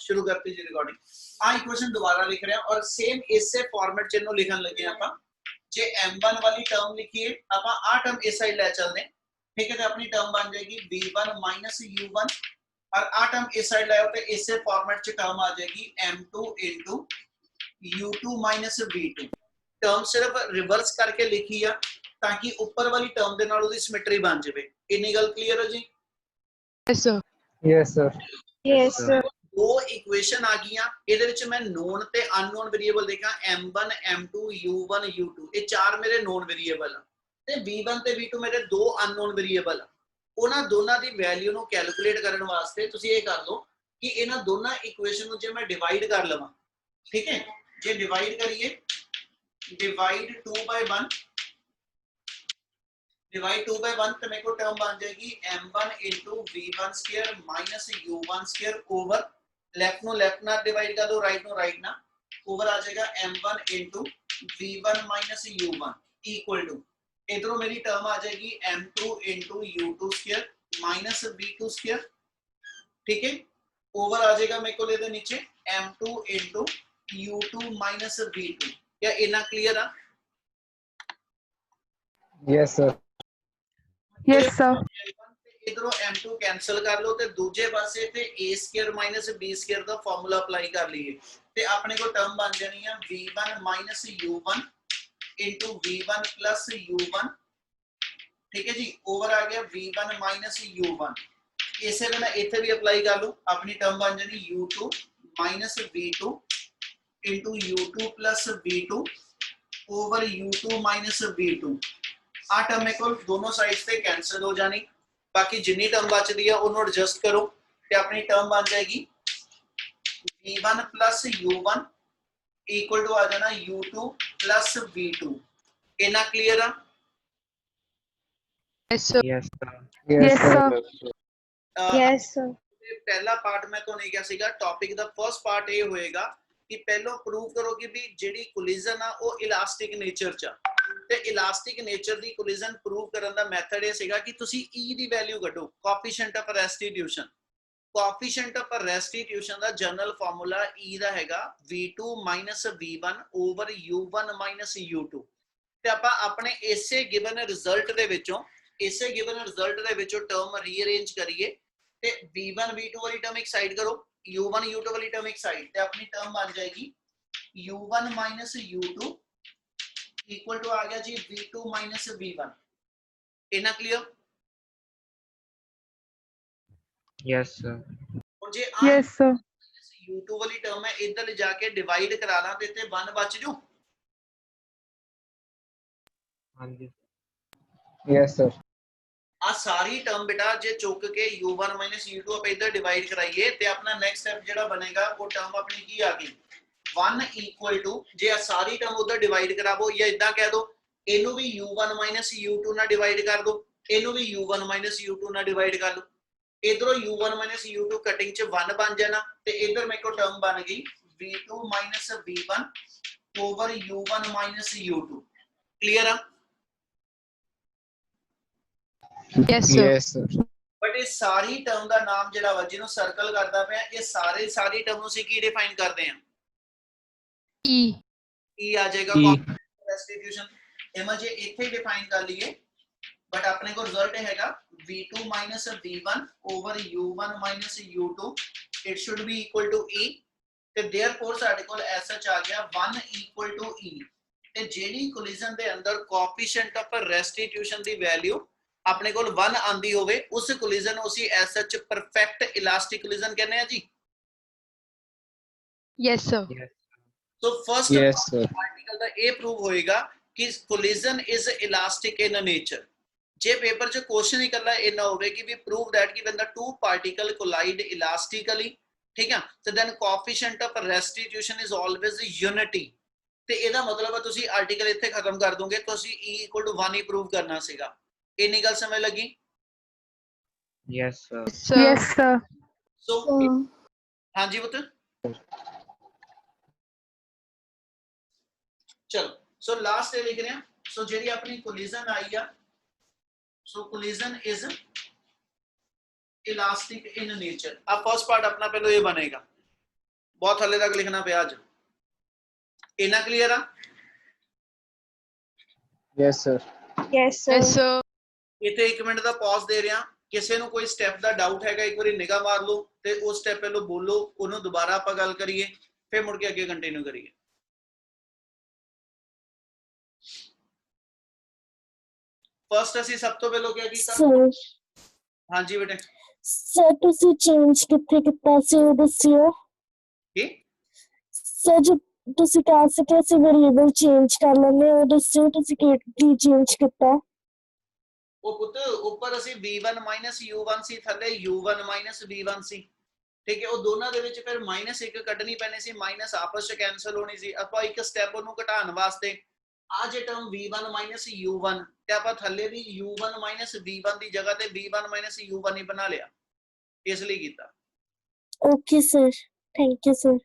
शुरू करते जी रिकॉर्डिंग। आ इक्वेशन दोबारा लिख रहे हैं और सेम इससे फॉर्मेट च इन्हों लिखन लगे आप जे m1 वाली टर्म लिखिए आप आ टर्म इस साइड ले चलते हैं, ठीक है। तो अपनी टर्म बन जाएगी v1 माइनस u1 और आ टर्म इस साइड लाओ तो इससे फॉर्मेट च टर्म आ जाएगी m2 into u2 minus v2। Term सिर्फ रिवर्स करके लिखी है ताकि ऊपर वाली टर्म के नाल उसकी सिमेट्री बन जाए। इन्नी गल क्लियर है जी? Yes, sir. Yes, sir. Yes, sir. दो इक्वेशन आ गई। ਇਹਦੇ ਵਿੱਚ ਮੈਂ ਨੋਨ ਤੇ ਅਨਨੋਨ ਵੇਰੀਏਬਲ ਦੇਖਾਂ m1 m2 u1 u2 ਇਹ ਚਾਰ ਮੇਰੇ ਨੋਨ ਵੇਰੀਏਬਲ ਆ ਤੇ v1 ਤੇ v2 ਮੇਰੇ ਦੋ ਅਨਨੋਨ ਵੇਰੀਏਬਲ ਆ। ਉਹਨਾਂ ਦੋਨਾਂ ਦੀ ਵੈਲਿਊ ਨੂੰ ਕੈਲਕੂਲੇਟ ਕਰਨ ਵਾਸਤੇ ਤੁਸੀਂ ਇਹ ਕਰ ਲਓ ਕਿ ਇਹਨਾਂ ਦੋਨਾਂ ਇਕੁਏਸ਼ਨ ਨੂੰ ਜੇ ਮੈਂ ਡਿਵਾਈਡ ਕਰ ਲਵਾਂ, ਠੀਕ ਹੈ। ਜੇ ਡਿਵਾਈਡ ਕਰੀਏ डिवाइड 2/1 डिवाइड 2/1 तो मेरे को टर्म बन जाएगी m1 into v1 square minus u1 square over left no left ना डिवाइड कर दो, राइट नो राइट ना, ओवर आ जाएगा m1 into v1 minus u1 equal to इधरों मेरी टर्म आ जाएगी m2 into u2 square minus v2 square, ठीक है। ओवर आ जाएगा मेरे को ले नीचे m2 into u2 minus v2। क्या इतना क्लियर है? Yes, sir. Yes, sir. इधरों m2 cancel कर लो ते दूजे पासे ते a square minus b square दा फार्मूला अप्लाई कर लिए ते अपने को टर्म बन जानी है v1 minus u1 into v1 plus u1, ठीक है जी। ओवर आ गया v1 माइनस u1। इसे बिना इथे भी अप्लाई कर लो, अपनी टर्म बन जानी u2 minus v2 into u2 plus v2 over u2 minus v2। आ टर्म मेरे को दोनों साइड से कैंसिल हो जानी, बाकी जिन्नी टर्म बचती है उन्होंने एडजस्ट करो तो अपनी टर्म बन जाएगी v1 plus u1 equal to आ जाना u2 प्लस v2। इतना क्लियर है? Yes, sir. Yes, sir. Yes, sir. Yes, sir. पहला पार्ट मैं तो नहीं क्या सीगा टॉपिक दा फर्स्ट पार्ट ये होएगा कि पहलो प्रूव करो कि भी जेडी कोलिजन आ वो इलास्टिक नेचर च ते इलास्टिक नेचर दी कोलिजन प्रूव करन दा मेथड ये सीगा कि तुसी e दी वैल्यू कढो, coefficient of restitution. Coefficient of restitution दा जनरल फार्मूला e दा हैगा v2 v1 over u1 u2 ते आपां अपने इसे गिवन रिजल्ट दे विचों टर्म रीअरेंज करिए ते v1 v2 वाली टर्म एक साइड करो, u1 u2 वाली टर्म एक साइड ते अपनी टर्म बन जाएगी u1 minus u2 equal to आ गया जी v2 माइनस v1। इतना क्लियर? Yes, sir. और जे Yes, sir. u2 वाली टर्म है इधर ले जाके डिवाइड करा ला ते 1 बच जू। हाँ जी। Yes, sir. आ सारी टर्म बेटा जे चुक के u1 माइनस u2 आप इधर डिवाइड कराइए ते अपना नेक्स्ट स्टेप जेड़ा बनेगा वो टर्म अपनी की आ गई 1 इक्वल टू जे आ सारी टर्म उधर डिवाइड करावो या इदा कह दो इनु भी u1 माइनस u2 ना डिवाइड कर दो, इनु भी u1 माइनस u2 ना डिवाइड कर लो। इधरों u1 माइनस u2 कटिंग च 1 बन जाना ते इधर मेरे को टर्म बन गई v2 minus v1 over u1 minus u2। Clear है? Yes, sir. Yes, sir. But ये सारी टर्म का नाम जिहड़ा वा जिन्हों सर्कल करता पे ये सारी टर्म ਨੂੰ ਅਸੀਂ ਕੀ डिफाइन करते हैं? E. E आ जाएगा E. रेस्टिट्यूशन एम जे इथे डिफाइन कर लिए बट अपने को रिजल्ट हैगा v2 minus v1 over u1 minus u2 it should be equal to e ਤੇ देयरफॉर ਸਾਡੇ ਕੋਲ ਐਸ ਸੱਚ ਆ ਗਿਆ 1 ਇਕੁਅਲ ਟੂ e ਤੇ ਜਿਹੜੀ ਕੋਲੀਜਨ ਦੇ ਅੰਦਰ ਕੋਐਫੀਸ਼ੀਐਂਟ ਆਫ ਰੈਸਟੀਟਿਊਸ਼ਨ ਦੀ ਵੈਲਿਊ अपने को 1 आंदी होवे उस कोलिजन उसी as such perfect elastic collision कहने हैं जी। Yes, sir. तो फर्स्ट Yes, sir. आर्टिकल दा ये प्रूव होएगा कि collision is elastic in nature. जे पेपर च क्वेश्चन ही करला इना होवे कि भी प्रूव दैट कि when the two particle collide elastically, ठीक है, तो then coefficient of restitution is always unity. ते एदा मतलब है तुसी आर्टिकल इथे खत्म कर दोगे तो तुसी e = 1 ही प्रूव करना सीगा। इन्नी गल समझ लगी? Yes, sir. Sir. Yes, sir. सो हाँ जी पुत्र चलो सो लास्ट लिख रहे हैं। सो जेडी अपनी कोलिजन आई है so collision is elastic in nature. अब फर्स्ट पार्ट अपना पहले ये बनेगा बहुत थल्ले तक लिखना पिया अज इना क्लियर आ Yes, sir. Yes, sir. Yes, sir. इतने 1 मिनट का पॉज दे रहा किसी को कोई स्टैप का डाउट है एक बार निगाह मार लो तो उस स्टैप पहले बोलो उन्होंने दोबारा आप गल करिए फिर मुड़ के अगे कंटिन्यू करिए फर्स्ट असी सब तो पहले क्या किया Sir, हाँ जी बेटे sir, ਤੁਸੀਂ change ਕਿੱਥੇ ਕੀਤਾ ਸੀ ਉਹ ਦੱਸਿਓ की ਸਰ ਜੋ ਤੁਸੀਂ ਕਹਿ ਸਕੇ ਅਸੀਂ ਵੇਰੀਏਬਲ ਚੇਂਜ ਕਰ ਲੈਂਦੇ ਉਹ ਦੱਸਿਓ ਤੁਸੀਂ ਕੀ ਚੇਂਜ ਕੀਤਾ वो पुत ऊपर असी v1 माइनस u1 सी थले u1 माइनस v1 सी ठीक है वो दोनों दे विच फिर माइनस एक कटनी पैनी सी माइनस आपस च कैंसल होनी सी ਆਪਾਂ ਇੱਕ ਸਟੈਪ ਉਹਨੂੰ ਘਟਾਉਣ ਵਾਸਤੇ ਆ ਜੇ ਟਰਮ v1 ਮਾਈਨਸ u1 ਤੇ ਆਪਾਂ ਥੱਲੇ ਵੀ u1 ਮਾਈਨਸ v1 ਦੀ ਜਗ੍ਹਾ ਤੇ v1 ਮਾਈਨਸ u1 ਹੀ ਬਣਾ ਲਿਆ ਇਸ ਲਈ ਕੀਤਾ okay sir thank you sir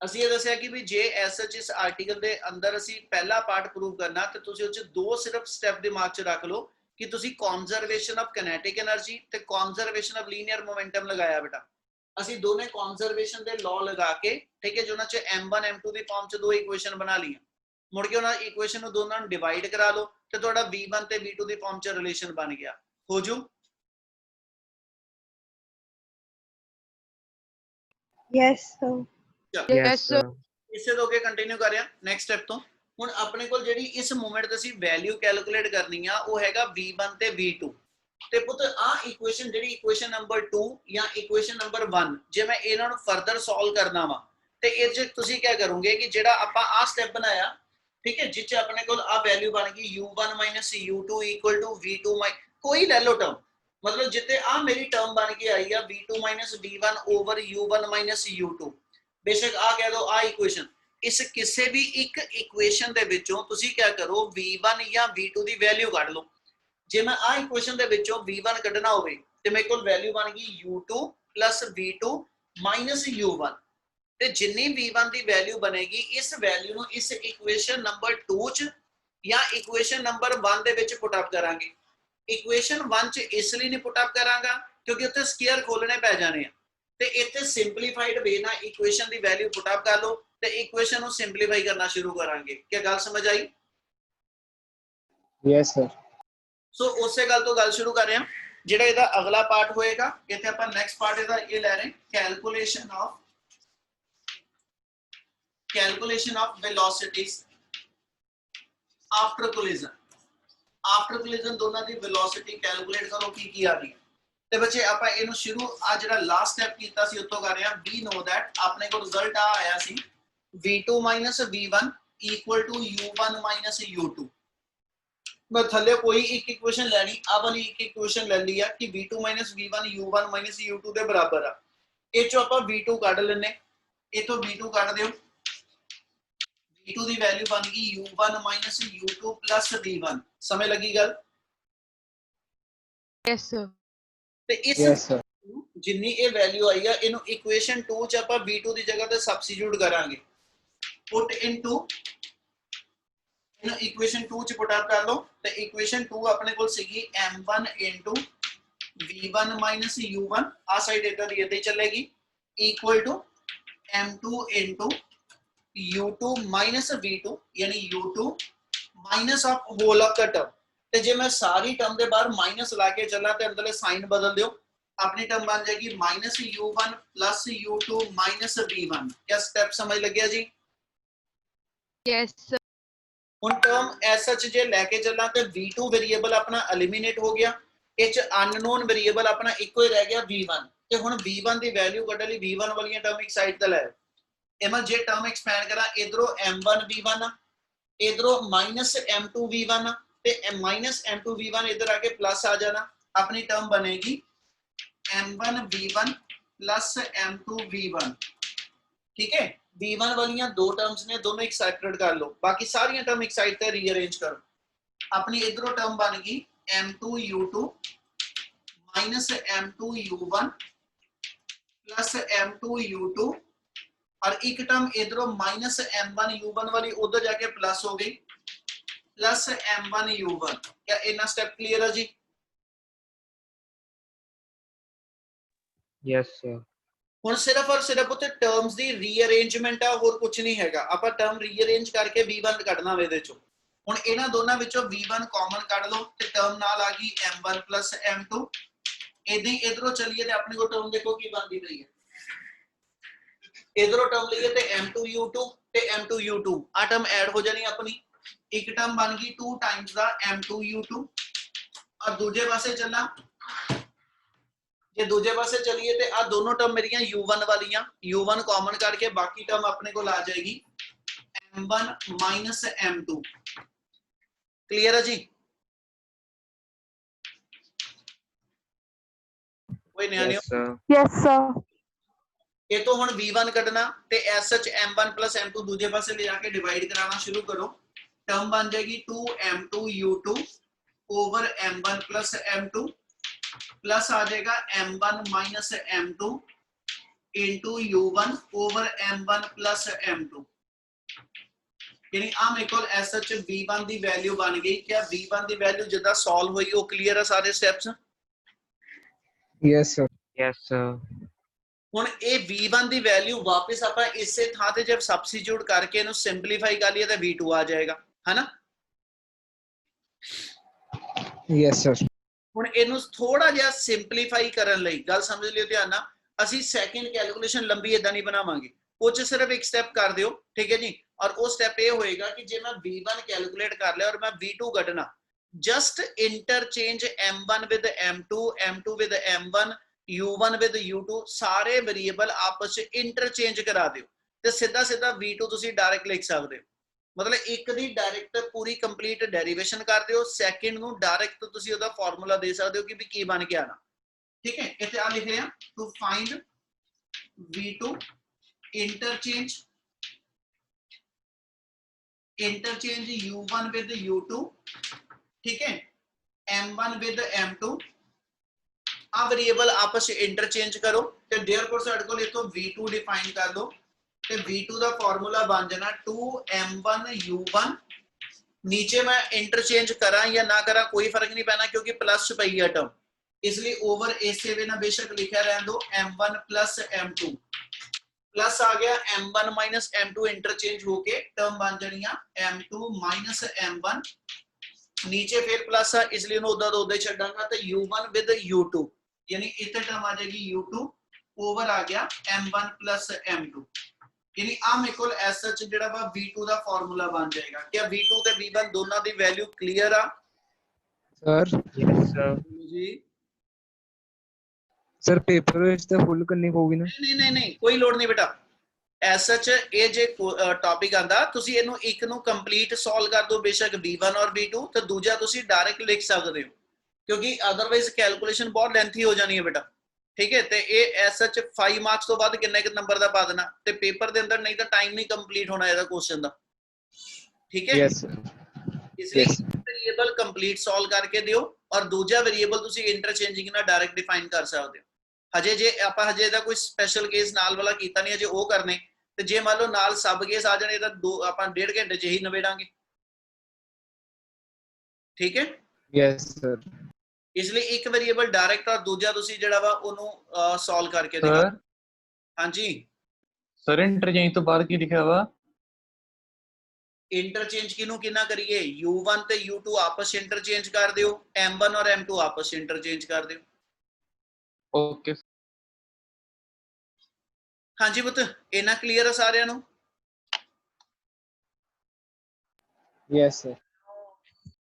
ਅਸੀਂ ਇਹ ਦੱਸਿਆ ਕਿ ਵੀ ਜੇ ਐਸਐਚ ਇਸ ਆਰਟੀਕਲ ਦੇ ਅੰਦਰ ਅਸੀਂ ਪਹਿਲਾ ਪਾਰਟ ਪ੍ਰੂਵ ਕਰਨਾ ਤੇ ਤੁਸੀਂ ਉਹ ਚ ਦੋ ਸਿਰਫ ਸਟੈਪ ਦਿਮਾਗ ਚ ਰੱਖ ਲਓ ਕਿ ਤੁਸੀਂ ਕਨਜ਼ਰਵੇਸ਼ਨ ਆਫ ਕਾਈਨੈਟਿਕ એનર્ਜੀ ਤੇ ਕਨਜ਼ਰਵੇਸ਼ਨ ਆਫ ਲੀਨੀਅਰ ਮੋਮੈਂਟਮ ਲਗਾਇਆ ਬੇਟਾ ਅਸੀਂ ਦੋਨੇ ਕਨਜ਼ਰਵੇਸ਼ਨ ਦੇ ਲਾਅ ਲਗਾ ਕੇ ਠੀਕ ਹੈ ਜੋ ਉਹਨਾਂ ਚ m1 m2 ਦੀ ਫਾਰਮ ਚ ਦੋ ਇਕੁਏਸ਼ਨ ਬਣਾ ਲਈਆਂ ਮੁੜ ਕੇ ਉਹਨਾਂ ਇਕੁਏਸ਼ਨ ਨੂੰ ਦੋਨਾਂ ਨੂੰ ਡਿਵਾਈਡ ਕਰਾ ਲਓ ਤੇ ਤੁਹਾਡਾ v1 ਤੇ v2 ਦੀ ਫਾਰਮ ਚ ਰਿਲੇਸ਼ਨ ਬਣ ਗਿਆ ਹੋ ਜੂ ਯੈਸ ਸਰ Yes, sir. ਇਸੇ ਤੋਂ ਅੱਗੇ ਕੰਟੀਨਿਊ ਕਰ ਰਿਹਾ ਨੈਕਸਟ ਸਟੈਪ ਤੋਂ ਹੁਣ ਆਪਣੇ ਕੋਲ ਜਿਹੜੀ ਇਸ ਮੂਮੈਂਟ ਤੇ ਅਸੀਂ ਵੈਲਿਊ ਕੈਲਕੂਲੇਟ ਕਰਨੀ ਆ ਉਹ ਹੈਗਾ v1 ਤੇ v2 ਤੇ ਪੁੱਤ ਆ ਇਕੁਏਸ਼ਨ ਜਿਹੜੀ ਇਕੁਏਸ਼ਨ ਨੰਬਰ 2 ਜਾਂ ਇਕੁਏਸ਼ਨ ਨੰਬਰ 1 ਜੇ ਮੈਂ ਇਹਨਾਂ ਨੂੰ ਫਰਦਰ ਸੋਲਵ ਕਰਨਾ ਵਾ ਤੇ ਇਹ ਚ ਤੁਸੀਂ ਕੀ ਕਰੋਗੇ ਕਿ ਜਿਹੜਾ ਆਪਾਂ ਆ ਸਟੈਪ ਬਣਾਇਆ ਠੀਕ ਹੈ ਜਿੱਚ ਆਪਣੇ ਕੋਲ ਆ ਵੈਲਿਊ ਬਣ ਗਈ u1 u2 v2 ਕੋਈ ਲੈ ਲਓ ਟਰਮ मतलब जिते आ मेरी टर्म बन के आई है v2 v1 over u1 u2 बेशक आ कह दो आ इक्वेशन इस किसी भी एक इक्वेशन दे विचों तुसी क्या करो v1 या v2 दी वैल्यू कढ लो जे मैं आ इक्वेशन दे विचों v1 कढना होवे ते मेरे कोल वैल्यू बन गई u2 v2 u1 ते जिन्नी v1 दी वैल्यू बनेगी इस वैल्यू नु इस इक्वेशन नंबर 2 च या equation number 1 they which put up करांगे इक्वेशन 1 च इसलिए नहीं पुट अप करांगा क्योंकि उत्ते स्केयर खोलने पै जाने ते इत्थे सिंपलीफाइड वे ना इक्वेशन दी वैल्यू पुट अप कर लो ते इक्वेशन नु सिंपलीफाई करना शुरू करांगे क्या गल समझ आई Yes, sir. सो उसे गल तो गल शुरू कर रहे हैं जेड़ा इहदा अगला पार्ट होएगा इत्थे आपां नेक्स्ट पार्ट इहदा ये ले रहे calculation of velocities after collision after collision दोनों की वेलोसिटी कैलकुलेट करो की आ गई ते बच्चे ਆਪਾਂ ਇਹਨੂੰ ਸ਼ੁਰੂ ਆ ਜਿਹੜਾ ਲਾਸਟ ਸਟੈਪ ਕੀਤਾ ਸੀ ਉੱਤੋਂ ਕਰ ਰਹੇ ਹਾਂ we know that ਆਪਣੇ ਕੋਲ ਰਿਜ਼ਲਟ ਆ ਆਇਆ ਸੀ v2 v1 u1 u2 मैं थल्ले कोई एक इक्वेशन लेनी आ वाली एक इक्वेशन ले लिया कि v2 v1 u1 u2 ਦੇ ਬਰਾਬਰ ਆ ਇਹ ਚੋਂ ਆਪਾਂ v2 ਕੱਢ ਲੈਨੇ ਇਹ ਤੋਂ v2 ਕੱਢ ਦਿਓ v2 ਦੀ ਵੈਲਿਊ ਬਣ ਗਈ u1 u2 v1 ਸਮਝ ਲੱਗੀ ਗੱਲ Yes, sir. ਤੇ ਇਸ Yes, sir. ਜਿੰਨੀ ਇਹ ਵੈਲਿਊ ਆਈ ਆ ਇਹਨੂੰ ਇਕੁਏਸ਼ਨ 2 ਚ ਆਪਾਂ v2 ਦੀ ਜਗ੍ਹਾ ਤੇ ਸਬਸਟੀਟਿਊਟ ਕਰਾਂਗੇ ਪੁੱਟ ਇਨਟੂ ਇਹਨੂੰ ਇਕੁਏਸ਼ਨ 2 ਚ ਪੁੱਟ ਅਪ ਕਰ ਲਓ ਤੇ ਇਕੁਏਸ਼ਨ 2 ਆਪਣੇ ਕੋਲ ਸੀਗੀ m1 v1 u1 ਆ ਸਾਈਡ ਇਧਰ ਦੀ ਇੱਥੇ ਚੱਲੇਗੀ equal to m2 u2 v2 यानी u2 minus of whole of the term ते जे मैं सारी टर्म दे बाहर माइनस ला के चला ते अंदरले साइन बदल दियो अपनी टर्म बन जाएगी -u1 u2 v1 क्या स्टेप समझ लग गया जी Yes, sir. हुन टर्म एज सच जे लेके चला ते v2 वेरिएबल अपना एलिमिनेट हो गया इच अननोन वेरिएबल अपना इको ही रह गया v1 ते हुन v1 दी वैल्यू कढ लई v1 वाली टर्म एक साइड ते ले एमा जे टर्म एक्सपेंड करा इधरों m1 v1 इधरों -m2 v1 ते -m2 v1 इधर आके प्लस आ जाना अपनी टर्म बनेगी m1 v1 m2 v1 ठीक है v1 वालियां दो टर्म्स ने दोनों एक साइड कर लो बाकी सारी टर्म एक साइड पे रीअरेंज करो अपनी इधरों टर्म बन गई m2 u2 m2 u1 m2 u2 और एक टर्म इधरों -m1 u1 वाली उधर जाके प्लस हो गई +m1 u1 क्या इतना स्टेप क्लियर है जी Yes, sir. ਹੁਣ ਸਿਰਫ ਔਰ ਸਿਰਫ ਉੱਤੇ ਟਰਮਸ ਦੀ ਰੀਅਰੇਂਜਮੈਂਟ ਆ, ਹੋਰ ਕੁਝ ਨਹੀਂ ਹੈਗਾ। ਆਪਾਂ ਟਰਮ ਰੀਅਰੇਂਜ ਕਰਕੇ v1 ਕੱਢਣਾ ਵੇ ਇਹਦੇ ਚੋਂ। ਹੁਣ ਇਹਨਾਂ ਦੋਨਾਂ ਵਿੱਚੋਂ v1 ਕਾਮਨ ਕੱਢ ਲਓ ਤੇ ਟਰਮ ਨਾਲ ਆ ਗਈ m1 m2। ਇਦਾਂ ਹੀ ਇਧਰੋਂ ਚੱਲੀਏ ਤੇ ਆਪਣੇ ਕੋਲ ਟਰਮ ਦੇਖੋ ਕੀ ਬਣਦੀ ਪਈ ਹੈ। ਇਧਰੋਂ ਟਰਮ ਲਈਏ ਤੇ m2u2 ਤੇ m2u2 ਆ ਟਰਮ ਐਡ ਹੋ ਜਾਣੀ ਆਪਣੀ। ਇੱਕ ਟਰਮ ਬਣ ਗਈ 2 ਟਾਈਮਸ ਦਾ m2u2 और दूजे पासे चला, जे दूजे पासे चलिए तो आ दोनों टर्म मेरियां u1 वालियां, u1 कॉमन करके बाकी टर्म अपने को आ जाएगी m1 माइनस m2। क्लियर है जी? कोई नया नहीं? Yes, sir. Yes, sir. ये तो हुन v1 कढना ते एस सच m1 प्लस m2 दूजे पासे ले जाके डिवाइड कराना शुरू करो। टर्म बन जाएगी 2m2u2 over m1 plus m2 plus आ जाएगा m1 minus m2 into u1 over m1 plus m2। यानी आ मेरे को एस सच v1 दी वैल्यू बन गई। क्या v1 दी वैल्यू जिदा सॉल्व हुई वो क्लियर है सारे steps? Yes, sir. Yes, sir. ਹੁਣ ਇਹ v1 ਦੀ ਵੈਲਿਊ ਵਾਪਸ ਆਪਾਂ ਇਸੇ ਥਾਂ ਤੇ ਜਦ ਸਬਸਟੀਟਿਊਟ ਕਰਕੇ ਇਹਨੂੰ ਸਿੰਪਲੀਫਾਈ ਕਰ ਲਈਏ ਤਾਂ v2 ਆ ਜਾਏਗਾ, ਹੈਨਾ? Yes, sir. ਹੁਣ ਇਹਨੂੰ ਥੋੜਾ ਜਿਹਾ ਸਿੰਪਲੀਫਾਈ ਕਰਨ ਲਈ ਗੱਲ ਸਮਝ ਲਿਓ ਧਿਆਨ ਨਾਲ, ਅਸੀਂ ਸੈਕਿੰਡ ਕੈਲਕੂਲੇਸ਼ਨ ਲੰਬੀ ਇਦਾਂ ਨਹੀਂ ਬਣਾਵਾਂਗੇ। ਉਹ ਚ ਸਿਰਫ ਇੱਕ ਸਟੈਪ ਕਰ ਦਿਓ, ਠੀਕ ਹੈ ਜੀ। ਔਰ ਉਹ ਸਟੈਪ ਇਹ ਹੋਏਗਾ ਕਿ ਜੇ ਮੈਂ v1 ਕੈਲਕੂਲੇਟ ਕਰ ਲਿਆ ਔਰ ਮੈਂ v2 ਕੱਢਣਾ, just interchange m1 with m2 m2 with m1 u1 with u2 ਸਾਰੇ ਵੇਰੀਏਬਲ ਆਪਸ ਚ ਇੰਟਰਚੇਂਜ ਕਰਾ ਦਿਓ ਤੇ ਸਿੱਧਾ ਸਿੱਧਾ v2 ਤੁਸੀਂ ਡਾਇਰੈਕਟ ਲਿਖ ਸਕਦੇ ਹੋ। मतलब एक दी डायरेक्ट पूरी कंप्लीट डेरिवेशन कर दियो, सेकंड नु डायरेक्ट तुसी ओदा फार्मूला दे सकदे हो कि भी की बन के आना। ठीक है, इथे आ लिख रहे हैं to find v2 interchange u1 with u2, ठीक है, m1 with m2 uh variable आपस में इंटरचेंज करो ते देयरफॉर साडे कोल इथों v2 डिफाइन कर दो ਤੇ v2 ਦਾ ਫਾਰਮੂਲਾ ਬਣ ਜਾਣਾ 2m1u1। नीचे मैं इंटरचेंज करा या ना करा कोई फर्क नहीं पैना क्योंकि प्लस पई है टर्म, इसलिए ओवर इसे भी ना बेशक लिखा रहने दो m1 प्लस m2 प्लस आ गया m1 माइनस m2 इंटरचेंज होके टर्म बन जानिया m2 माइनस m1। नीचे फिर प्लस है इसलिए उदा तो उदा छड्डांगा ते u1 विद u2 यानी इतने टर्म आ जाएगी u2 ओवर आ गया m1 प्लस m2। यानी आ मेरे को एस सच जेड़ा वा v2 ਦਾ ਫਾਰਮੂਲਾ ਬਣ ਜਾਏਗਾ। क्या v2 ਤੇ v1 ਦੋਨਾਂ ਦੀ ਵੈਲਿਊ ਕਲੀਅਰ ਆ? Sir. Yes, sir. ਜੀ Sir, paper ਵਿੱਚ ਤਾਂ ਫੁੱਲ ਕਰਨੀ ਪਊਗੀ ਨਾ? ਨਹੀਂ ਕੋਈ ਲੋੜ ਨਹੀਂ ਬੇਟਾ। ਐਸ ਸਚ ਇਹ ਜੇ ਟੌਪਿਕ ਆਂਦਾ ਤੁਸੀਂ ਇਹਨੂੰ ਇੱਕ ਨੂੰ ਕੰਪਲੀਟ ਸੋਲਵ ਕਰ ਦਿਓ ਬੇਸ਼ੱਕ v1 ਔਰ v2 ਤੇ ਦੂਜਾ ਤੁਸੀਂ ਡਾਇਰੈਕਟ ਲਿਖ ਸਕਦੇ ਹੋ ਕਿਉਂਕਿ ਅਦਰਵਾਈਜ਼ ਕੈਲਕੂਲੇਸ਼ਨ ਬਹੁਤ ਲੈਂਥੀ ਹੋ ਜਾਣੀ ਹੈ ਬੇਟਾ। ठीक है, तो ये एस सच 5 मार्क्स तो बाद किन्ने नंबर का पा देना ते पेपर दे अंदर नहीं तो टाइम नहीं कंप्लीट होना ਇਹਦਾ क्वेश्चन ਦਾ। ठीक है, Yes, sir. इसलिए वेरिएबल कंप्लीट सॉल्व करके दियो और दूसरा वेरिएबल ਤੁਸੀਂ इंटरचेंजिंग ਨਾਲ डायरेक्ट डिफाइन कर सकते हो। ਹਜੇ ਜੇ ਆਪਾਂ ਹਜੇ ਦਾ ਕੋਈ ਸਪੈਸ਼ਲ ਕੇਸ ਨਾਲ ਵਾਲਾ ਕੀਤਾ ਨਹੀਂ, ਅਜੇ ਉਹ ਕਰਨੇ ਤੇ ਜੇ ਮੰਨ ਲਓ ਨਾਲ ਸਬ ਕੇਸ ਆ ਜਾਣੇ ਤਾਂ ਦੋ ਆਪਾਂ 1.5 ਘੰਟੇ ਚ ਹੀ ਨਵੇੜਾਂਗੇ। ठीक है, Yes, sir. इसलिए एक वेरिएबल डायरेक्ट और दूसरा ਤੁਸੀਂ ਜਿਹੜਾ ਵਾ ਉਹਨੂੰ ਸੋਲਵ ਕਰਕੇ ਦਿਖਾ। सर ਹਾਂਜੀ सर इंटरचेंज तो बाद की लिखा हुआ इंटरचेंज किनू किना करिए u1 ਤੇ u2 आपस इंटरचेंज कर दियो, m1 और m2 आपस इंटरचेंज कर दियो। ओके हाँ जी पुत इना क्लियर है सारिਆਂ ਨੂੰ? Yes, sir.